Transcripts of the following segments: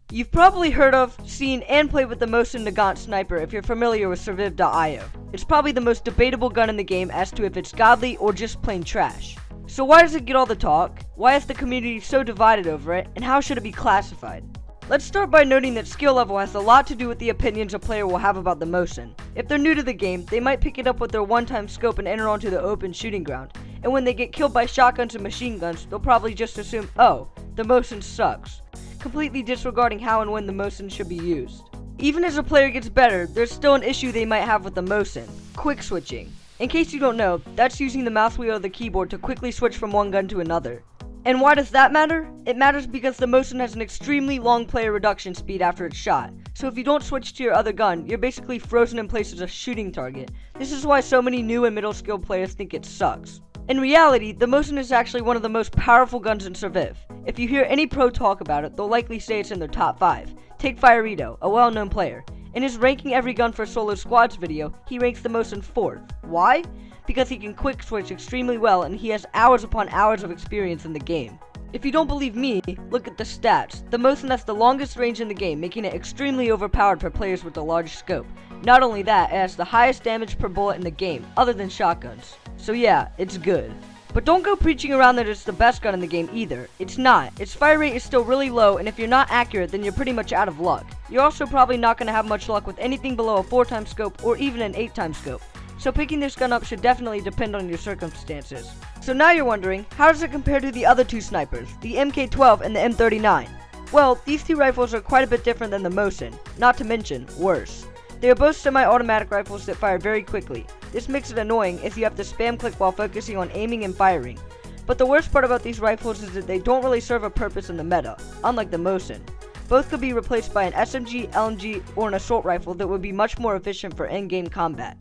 You've probably heard of, seen, and played with the Mosin Nagant sniper if you're familiar with Surviv.io. It's probably the most debatable gun in the game as to if it's godly or just plain trash. So why does it get all the talk? Why is the community so divided over it? And how should it be classified? Let's start by noting that skill level has a lot to do with the opinions a player will have about the Mosin. If they're new to the game, they might pick it up with their one-time scope and enter onto the open shooting ground. And when they get killed by shotguns and machine guns, they'll probably just assume, oh, the Mosin sucks, completely disregarding how and when the Mosin should be used. Even as a player gets better, there's still an issue they might have with the Mosin: quick switching. In case you don't know, that's using the mouse wheel or the keyboard to quickly switch from one gun to another. And why does that matter? It matters because the Mosin has an extremely long player reduction speed after it's shot. So if you don't switch to your other gun, you're basically frozen in place as a shooting target. This is why so many new and middle skill players think it sucks. In reality, the Mosin is actually one of the most powerful guns in Surviv. If you hear any pro talk about it, they'll likely say it's in their top 5. Take Firito, a well-known player. In his Ranking Every Gun for Solo Squads video, he ranks the Mosin 4th. Why? Because he can quick switch extremely well and he has hours upon hours of experience in the game. If you don't believe me, look at the stats. The Mosin has the longest range in the game, making it extremely overpowered for players with a large scope. Not only that, it has the highest damage per bullet in the game, other than shotguns. So yeah, it's good. But don't go preaching around that it's the best gun in the game either. It's not. Its fire rate is still really low, and if you're not accurate, then you're pretty much out of luck. You're also probably not going to have much luck with anything below a 4x scope or even an 8x scope. So picking this gun up should definitely depend on your circumstances. So now you're wondering, how does it compare to the other two snipers, the MK12 and the M39? Well, these two rifles are quite a bit different than the Mosin, not to mention, worse. They are both semi-automatic rifles that fire very quickly. This makes it annoying if you have to spam click while focusing on aiming and firing. But the worst part about these rifles is that they don't really serve a purpose in the meta, unlike the Mosin. Both could be replaced by an SMG, LMG, or an assault rifle that would be much more efficient for endgame combat.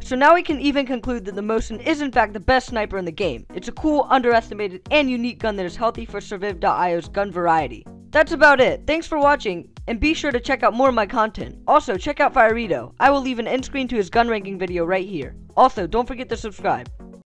So now we can even conclude that the Mosin is in fact the best sniper in the game. It's a cool, underestimated, and unique gun that is healthy for Surviv.io's gun variety. That's about it. Thanks for watching, and be sure to check out more of my content. Also, check out Firito. I will leave an end screen to his gun ranking video right here. Also, don't forget to subscribe.